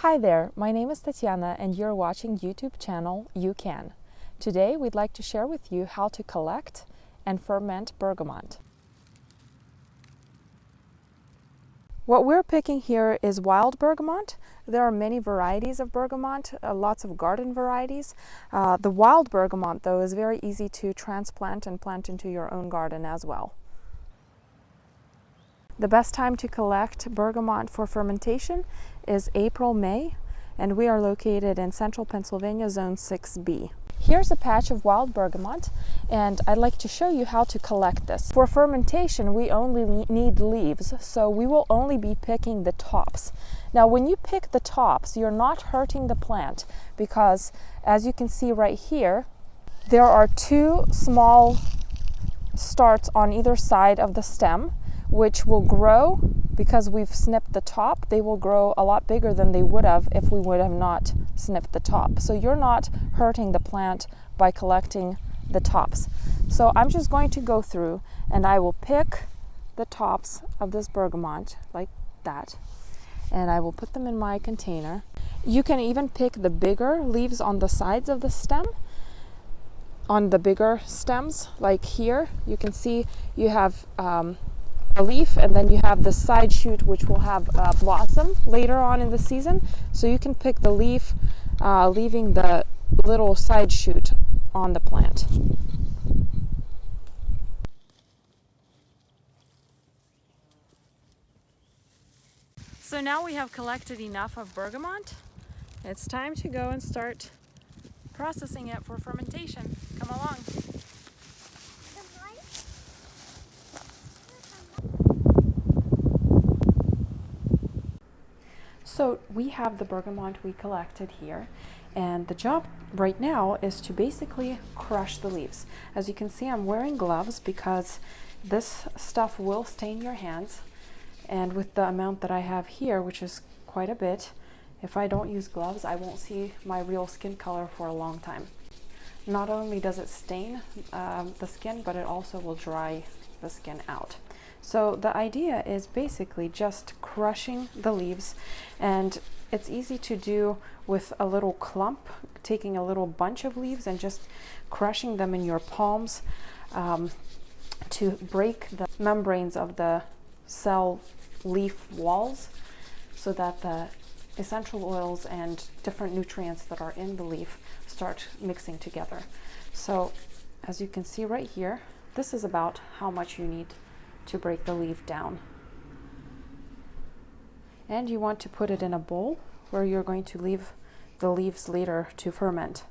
Hi there, my name is Tatiana and you're watching YouTube channel You Can. Today we'd like to share with you how to collect and ferment bergamot. What we're picking here is wild bergamot. There are many varieties of bergamot, lots of garden varieties. The wild bergamot though is very easy to transplant and plant into your own garden as well. The best time to collect bergamot for fermentation is April-May, and we are located in central Pennsylvania, zone 6B. Here's a patch of wild bergamot, and I'd like to show you how to collect this. For fermentation, we only need leaves, so we will only be picking the tops. Now, when you pick the tops, you're not hurting the plant because, as you can see right here, there are two small starts on either side of the stem, which will grow because we've snipped the top. They will grow a lot bigger than they would have if we would have not snipped the top. So you're not hurting the plant by collecting the tops. So I'm just going to go through and I will pick the tops of this bergamot like that, and I will put them in my container. You can even pick the bigger leaves on the sides of the stem, on the bigger stems, like here. You can see you have a leaf, and then you have the side shoot which will have blossom later on in the season. So you can pick the leaf, leaving the little side shoot on the plant. So now we have collected enough of bergamot. It's time to go and start processing it for fermentation. Come along. So we have the bergamot we collected here, and the job right now is to basically crush the leaves. As you can see, I'm wearing gloves because this stuff will stain your hands, and with the amount that I have here, which is quite a bit, if I don't use gloves, I won't see my real skin color for a long time. Not only does it stain the skin, but it also will dry the skin out. So the idea is basically just crushing the leaves, and it's easy to do with a little clump, taking a little bunch of leaves and just crushing them in your palms to break the membranes of the cell leaf walls so that the essential oils and different nutrients that are in the leaf start mixing together. So as you can see right here, this is about how much you need to break the leaf down. And you want to put it in a bowl where you're going to leave the leaves later to ferment.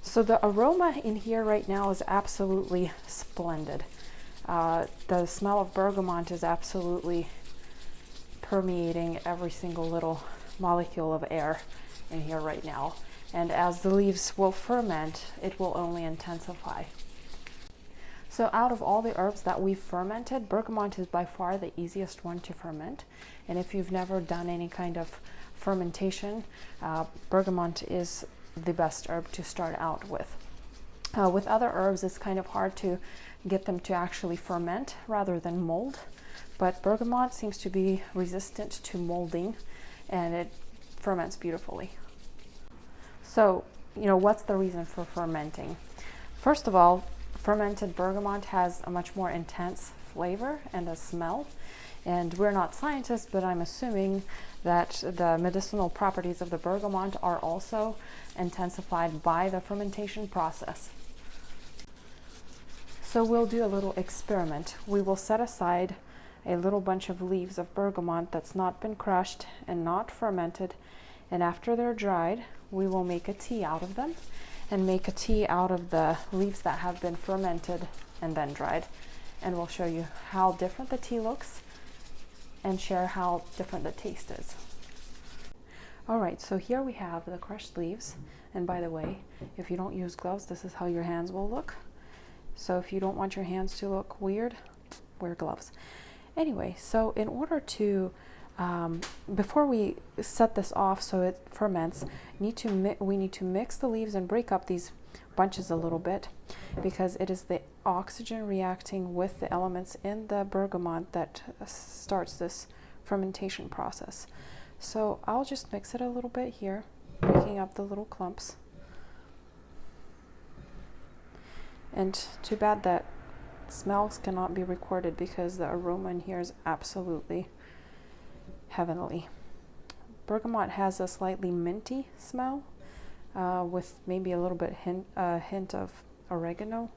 So the aroma in here right now is absolutely splendid. The smell of bergamot is absolutely permeating every single little molecule of air in here right now. And as the leaves will ferment, it will only intensify. So out of all the herbs that we've fermented, bergamot is by far the easiest one to ferment. And if you've never done any kind of fermentation, bergamot is the best herb to start out with. With other herbs, it's kind of hard to get them to actually ferment rather than mold. But bergamot seems to be resistant to molding, and it ferments beautifully. So, what's the reason for fermenting? First of all, fermented bergamot has a much more intense flavor and a smell. And we're not scientists, but I'm assuming that the medicinal properties of the bergamot are also intensified by the fermentation process. So we'll do a little experiment. We will set aside a little bunch of leaves of bergamot that's not been crushed and not fermented, and after they're dried, we will make a tea out of them and make a tea out of the leaves that have been fermented and then dried. And we'll show you how different the tea looks and share how different the taste is. All right, so here we have the crushed leaves. And by the way, if you don't use gloves, this is how your hands will look. So if you don't want your hands to look weird, wear gloves. Anyway, so in order to before we set this off so it ferments, we need to mix the leaves and break up these bunches a little bit, because it is the oxygen reacting with the elements in the bergamot that starts this fermentation process. So I'll just mix it a little bit here, breaking up the little clumps. And too bad that smells cannot be recorded because the aroma in here is absolutely heavenly. Bergamot has a slightly minty smell with maybe a little bit hint of oregano,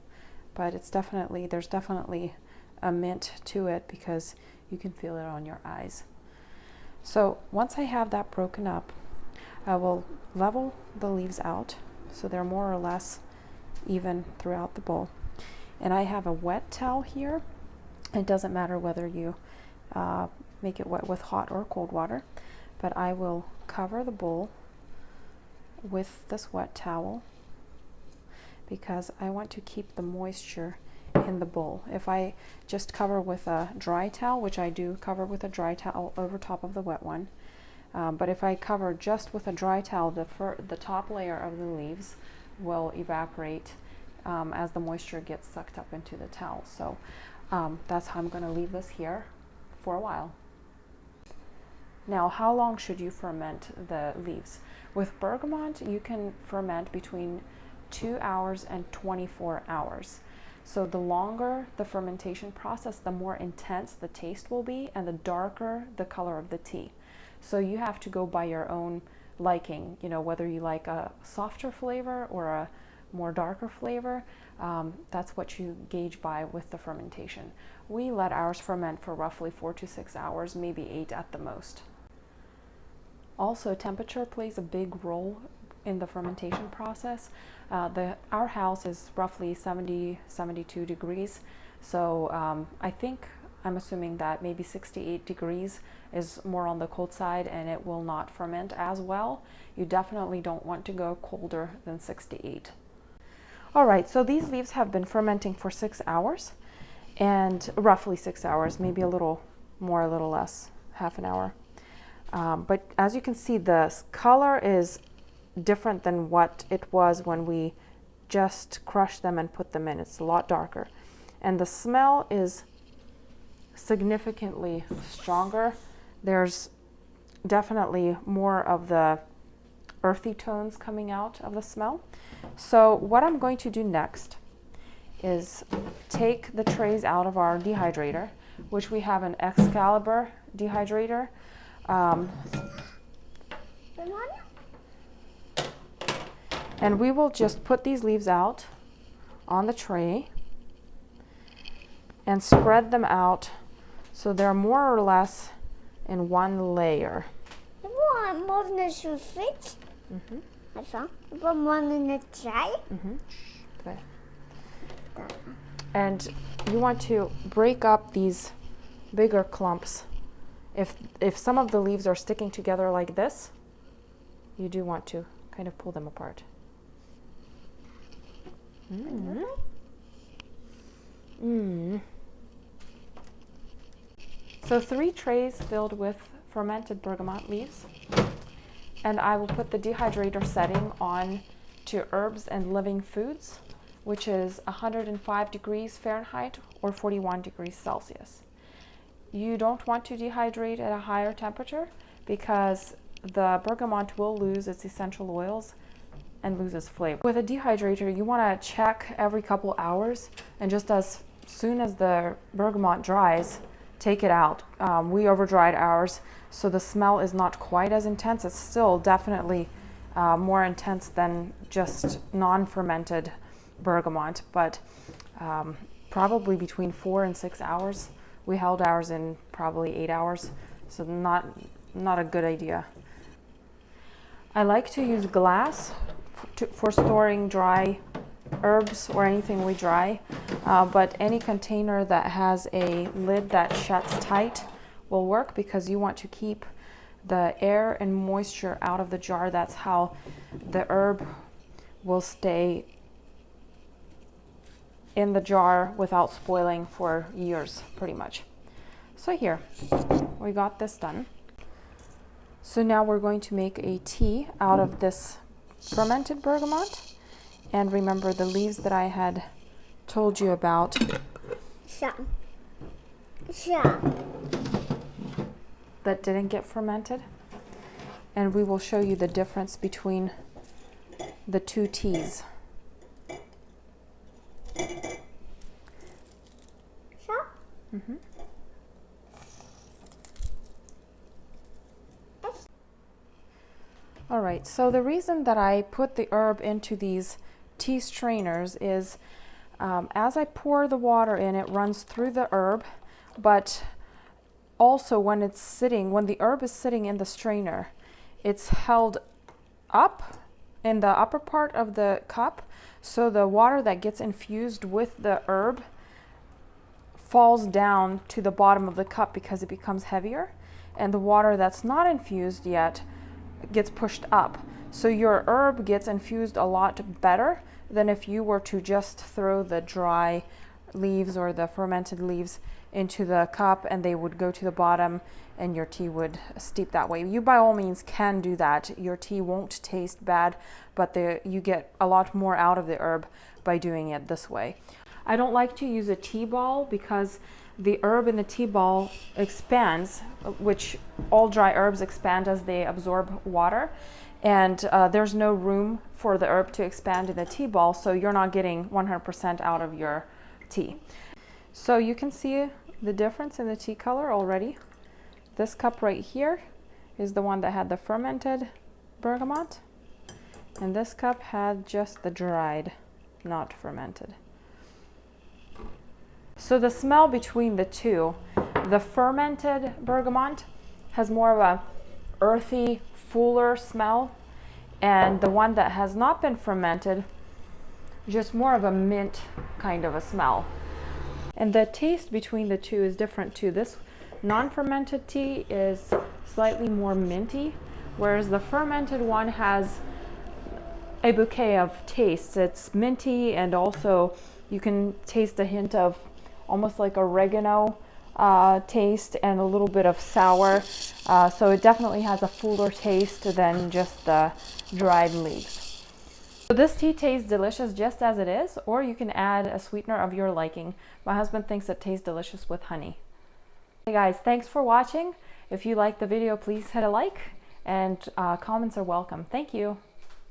but there's definitely a mint to it because you can feel it on your eyes. So once I have that broken up, I will level the leaves out so they're more or less even throughout the bowl. And I have a wet towel here. It doesn't matter whether you make it wet with hot or cold water, but I will cover the bowl with this wet towel because I want to keep the moisture in the bowl. If I just cover with a dry towel, which I do cover with a dry towel over top of the wet one, but if I cover just with a dry towel, the top layer of the leaves will evaporate as the moisture gets sucked up into the towel. So that's how I'm going to leave this here for a while. Now, how long should you ferment the leaves? With bergamot, you can ferment between 2 hours and 24 hours. So the longer the fermentation process, the more intense the taste will be and the darker the color of the tea. So you have to go by your own liking, whether you like a softer flavor or a more darker flavor. That's what you gauge by with the fermentation. We let ours ferment for roughly 4 to 6 hours, maybe 8 at the most. Also, temperature plays a big role in the fermentation process. Our house is roughly 72 degrees. So I'm assuming that maybe 68 degrees is more on the cold side and it will not ferment as well. You definitely don't want to go colder than 68. All right, so these leaves have been fermenting for 6 hours, and roughly 6 hours, maybe a little more, a little less, half an hour. But as you can see, the color is different than what it was when we just crushed them and put them in. It's a lot darker. And the smell is significantly stronger. There's definitely more of the earthy tones coming out of the smell. So what I'm going to do next is take the trays out of our dehydrator, which we have an Excalibur dehydrator. And we will just put these leaves out on the tray and spread them out so they're more or less in one layer. And you want to break up these bigger clumps. If some of the leaves are sticking together like this, you do want to kind of pull them apart. So 3 trays filled with fermented bergamot leaves, and I will put the dehydrator setting on to herbs and living foods, which is 105 degrees Fahrenheit or 41 degrees Celsius. You don't want to dehydrate at a higher temperature because the bergamot will lose its essential oils and loses flavor. With a dehydrator, you want to check every couple hours, and just as soon as the bergamot dries, take it out. We over-dried ours, so the smell is not quite as intense. It's still definitely more intense than just non-fermented bergamot, but probably between 4 and 6 hours. We held ours in probably 8 hours, so not a good idea. I like to use glass for storing dry herbs or anything we dry, but any container that has a lid that shuts tight will work because you want to keep the air and moisture out of the jar. That's how the herb will stay in the jar without spoiling for years, pretty much. So here, we got this done. So now we're going to make a tea out of this fermented bergamot. And remember, the leaves that I had told you about that didn't get fermented. And we will show you the difference between the two teas. Mm-hmm. All right, so the reason that I put the herb into these tea strainers is as I pour the water in, it runs through the herb, but also when the herb is sitting in the strainer, it's held up in the upper part of the cup, so the water that gets infused with the herb falls down to the bottom of the cup because it becomes heavier, and the water that's not infused yet gets pushed up. So your herb gets infused a lot better than if you were to just throw the dry leaves or the fermented leaves into the cup and they would go to the bottom and your tea would steep that way. You by all means can do that. Your tea won't taste bad, but you get a lot more out of the herb by doing it this way. I don't like to use a tea ball because the herb in the tea ball expands, which all dry herbs expand as they absorb water, and there's no room for the herb to expand in the tea ball, so you're not getting 100% out of your tea. So you can see the difference in the tea color already. This cup right here is the one that had the fermented bergamot, and this cup had just the dried, not fermented. So the smell between the two, the fermented bergamot has more of a earthy, fuller smell, and the one that has not been fermented, just more of a mint kind of a smell. And the taste between the two is different too. This non-fermented tea is slightly more minty, whereas the fermented one has a bouquet of tastes. It's minty, and also you can taste a hint of almost like oregano taste and a little bit of sour. So it definitely has a fuller taste than just the dried leaves. So this tea tastes delicious just as it is, or you can add a sweetener of your liking. My husband thinks it tastes delicious with honey. Hey guys, thanks for watching. If you liked the video, please hit a like, and comments are welcome. Thank you.